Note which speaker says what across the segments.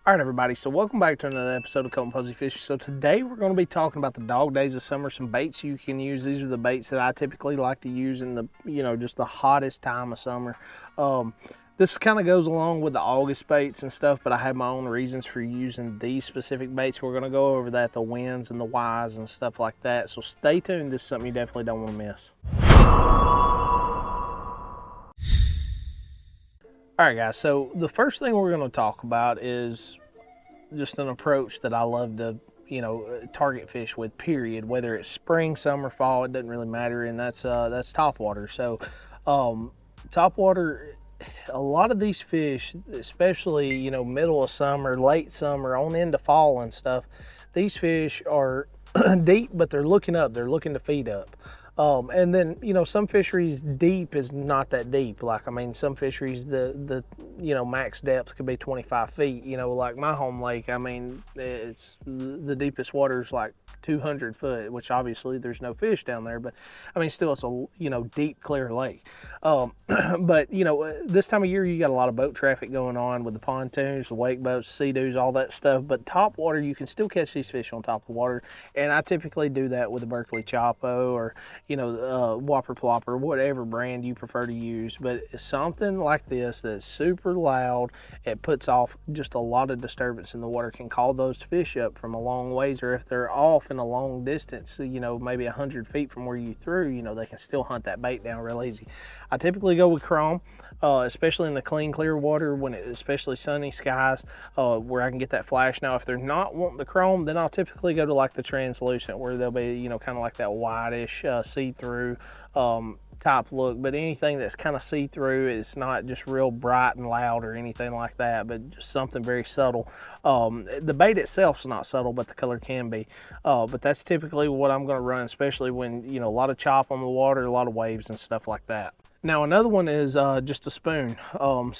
Speaker 1: All right, everybody, so welcome back to another episode of Colton Posey Fishing. So today we're going to be talking about the dog days of summer, some baits you can use. These are the baits that I typically like to use in the, just the hottest time of summer. This kind of goes along with the August baits and stuff, but I have my own reasons for using these specific baits. We're going to go over that, the wins and the whys and stuff like that. So stay tuned. This is something you definitely don't want to miss. All right, guys, so the first thing we're going to talk about is just an approach that I love to, target fish with, period. Whether it's spring, summer, fall, it doesn't really matter, and that's topwater. So topwater, a lot of these fish, especially, middle of summer, late summer, on into fall and stuff, these fish are deep, but they're looking up, they're looking to feed up. And then, some fisheries deep is not that deep. Like, I mean, some fisheries, the max depth could be 25 feet. Like my home lake, I mean, it's the deepest water is like 200 foot, which obviously there's no fish down there, but I mean, still it's a, deep, clear lake. But, this time of year, you got a lot of boat traffic going on with the pontoons, the wake boats, sea-doos, all that stuff. But top water, you can still catch these fish on top of water. And I typically do that with a Berkeley Chopo or, Whopper Plopper, whatever brand you prefer to use. But something like this that's super loud, it puts off just a lot of disturbance in the water, can call those fish up from a long ways, or if they're off in a long distance, maybe 100 feet from where you threw, they can still hunt that bait down real easy. I typically go with chrome, especially in the clean, clear water, when it's especially sunny skies, where I can get that flash. Now, if they're not wanting the chrome, then I'll typically go to like the translucent, where they'll be, kind of like that whitish, see-through type look. But anything that's kind of see-through, it's not just real bright and loud or anything like that, but just something very subtle. The bait itself is not subtle, but the color can be. But that's typically what I'm going to run, especially when, a lot of chop on the water, a lot of waves and stuff like that. Now, another one is just a spoon. I've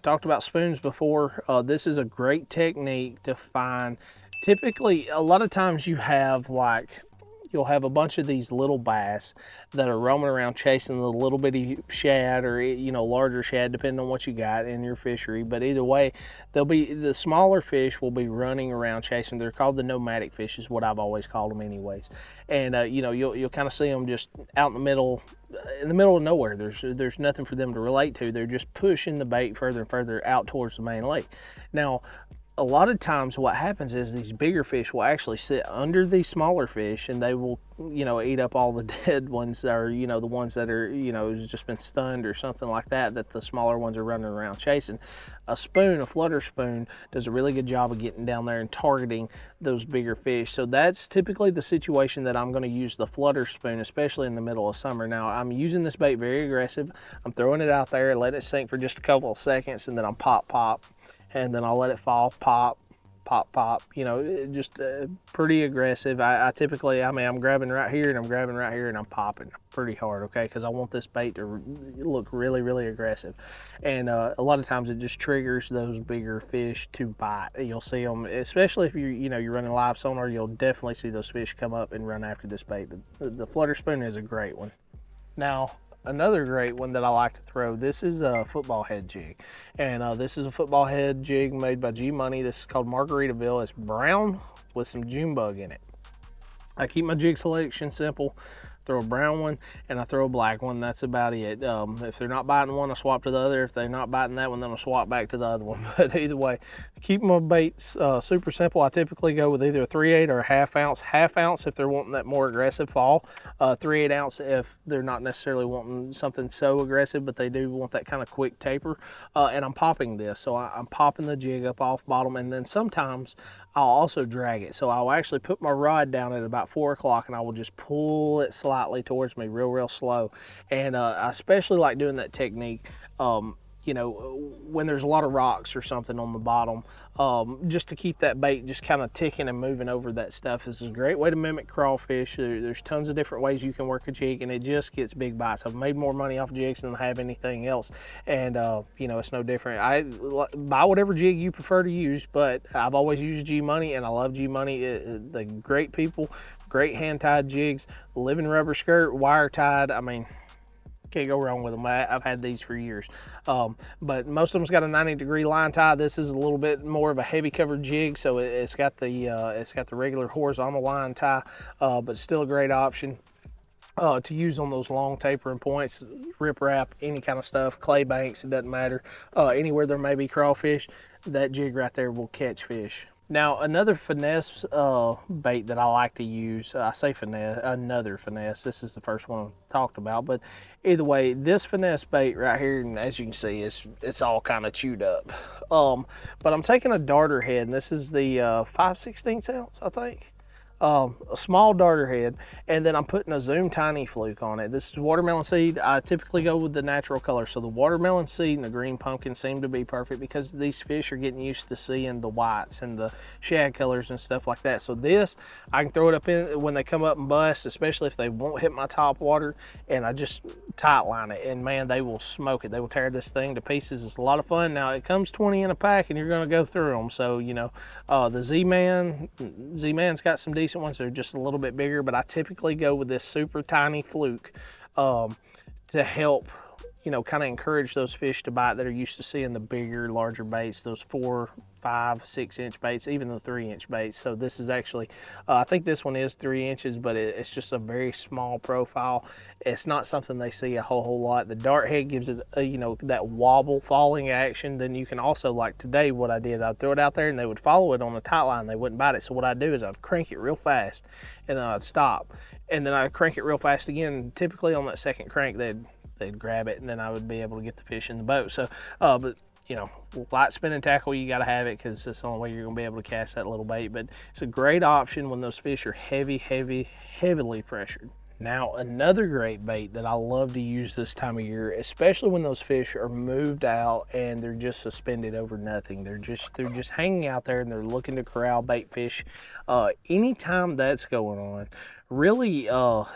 Speaker 1: talked about spoons before. This is a great technique to find. Typically, a lot of times you'll have a bunch of these little bass that are roaming around chasing the little bitty shad, or larger shad, depending on what you got in your fishery. But either way, the smaller fish will be running around chasing. They're called the nomadic fish, is what I've always called them anyways. And you'll kind of see them just out in the middle of nowhere. There's nothing for them to relate to. They're just pushing the bait further and further out towards the main lake. Now, a lot of times what happens is these bigger fish will actually sit under these smaller fish, and they will, eat up all the dead ones, or, the ones that are, has just been stunned or something like that, that the smaller ones are running around chasing. A flutter spoon, does a really good job of getting down there and targeting those bigger fish. So that's typically the situation that I'm going to use the flutter spoon, especially in the middle of summer. Now, I'm using this bait very aggressive. I'm throwing it out there, let it sink for just a couple of seconds, and then I'm pop, and then I'll let it fall, pop, just pretty aggressive. I typically, I'm grabbing right here, and I'm grabbing right here, and I'm popping pretty hard, okay, because I want this bait to look really, really aggressive. And a lot of times it just triggers those bigger fish to bite. You'll see them, especially if you're running live sonar, you'll definitely see those fish come up and run after this bait. The flutter spoon is a great one. Now, another great one that I like to throw, this is a football head jig. And this is a football head jig made by G Money. This is called Margaritaville. It's brown with some June bug in it. I keep my jig selection simple. Throw a brown one and I throw a black one. That's about it. If they're not biting one, I swap to the other. If they're not biting that one, then I'll swap back to the other one. But either way, keep my baits super simple. I typically go with either a 3/8 or a half ounce. Half ounce if they're wanting that more aggressive fall. 3/8 ounce if they're not necessarily wanting something so aggressive, but they do want that kind of quick taper. And I'm popping this. So I'm popping the jig up off bottom, and then sometimes I'll also drag it. So I'll actually put my rod down at about 4 o'clock, and I will just pull it slightly towards me real slow. And I especially like doing that technique when there's a lot of rocks or something on the bottom, just to keep that bait just kind of ticking and moving over that stuff. This is a great way to mimic crawfish. There's tons of different ways you can work a jig, and it just gets big bites. I've made more money off jigs than I have anything else, and it's no different. I buy whatever jig you prefer to use, but I've always used G Money, and I love G Money. They're great people, great hand-tied jigs, living rubber skirt, wire tied. I mean, Can't go wrong with them. I've had these for years. But most of them's got a 90-degree line tie. This is a little bit more of a heavy covered jig, so it's got the regular horizontal line tie, but still a great option to use on those long tapering points, riprap, any kind of stuff, clay banks, it doesn't matter. Anywhere there may be crawfish, that jig right there will catch fish. Now, another finesse bait that I like to use, I say finesse, another finesse, this is the first one I talked about, but either way, this finesse bait right here, and as you can see, it's all kind of chewed up. But I'm taking a darter head, and this is the 5/16 ounce, I think. A small darter head, and then I'm putting a Zoom Tiny Fluke on it. This is watermelon seed. I typically go with the natural color, so the watermelon seed and the green pumpkin seem to be perfect because these fish are getting used to seeing the whites and the shad colors and stuff like that. So this, I can throw it up in when they come up and bust, especially if they won't hit my top water, and I just tight line it, and man, they will smoke it. They will tear this thing to pieces. It's a lot of fun. Now, it comes 20 in a pack, and you're gonna go through them. So, you know, the Z-Man's got some decent ones. They're just a little bit bigger, but I typically go with this super tiny fluke to help, you know, kind of encourage those fish to bite that are used to seeing the bigger, larger baits, those 4, 5, 6 inch baits, even the 3 inch baits. So this is actually, I think this one is 3 inches, but it's just a very small profile. It's not something they see a whole lot. The dart head gives it, you know, that wobble falling action. Then you can also, like today, what I did, I'd throw it out there and they would follow it on the tight line. They wouldn't bite it. So what I'd do is I'd crank it real fast and then I'd stop. And then I'd crank it real fast again. And typically on that second crank, they'd grab it, and then I would be able to get the fish in the boat. So, but you know, light spinning tackle, you got to have it because it's the only way you're going to be able to cast that little bait. But it's a great option when those fish are heavily pressured. Now, another great bait that I love to use this time of year, especially when those fish are moved out and they're just suspended over nothing. They're just hanging out there and they're looking to corral bait fish. Anytime that's going on, really,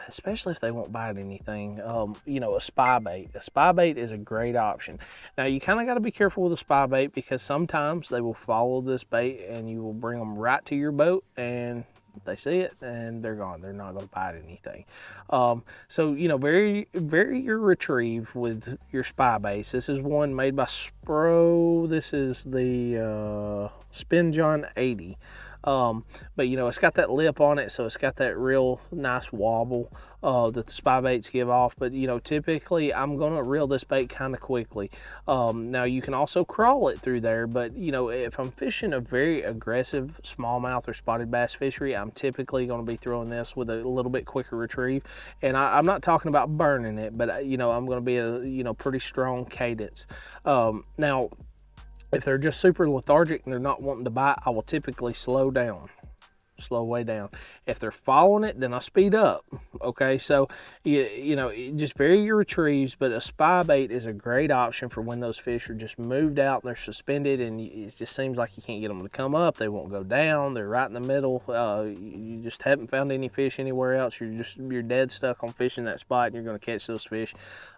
Speaker 1: especially if they won't bite anything, you know, a spy bait. A spy bait is a great option. Now, you kind of got to be careful with a spy bait because sometimes they will follow this bait and you will bring them right to your boat and they see it and they're gone. They're not going to bite anything. So, you know, vary your retrieve with your spy baits. This is one made by Spro. This is the Spin John 80. But you know, it's got that lip on it, so it's got that real nice wobble that the spy baits give off. But you know, typically I'm gonna reel this bait kind of quickly. Now you can also crawl it through there, but you know, if I'm fishing a very aggressive smallmouth or spotted bass fishery, I'm typically gonna be throwing this with a little bit quicker retrieve. And I'm not talking about burning it, but you know, I'm gonna be a pretty strong cadence. Now, if they're just super lethargic and they're not wanting to bite, I will typically slow way down. If they're following it, then I speed up. Okay, so you know, just vary your retrieves, but a spy bait is a great option for when those fish are just moved out and they're suspended and it just seems like you can't get them to come up. They won't go down. They're right in the middle. You just haven't found any fish anywhere else. You're dead stuck on fishing that spot and you're going to catch those fish.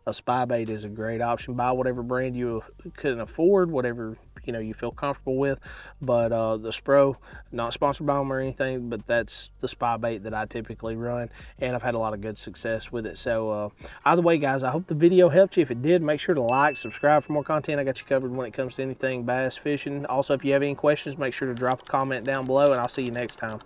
Speaker 1: A spy bait is a great option. Buy whatever brand you can afford, whatever you know you feel comfortable with. But the Spro, not sponsored by them or anything, but that's the spy bait that I typically run, and I've had a lot of good success with it. So either way, guys, I hope the video helped you. If it did, make sure to like, subscribe for more content. I got you covered when it comes to anything bass fishing. Also, if you have any questions, make sure to drop a comment down below, and I'll see you next time.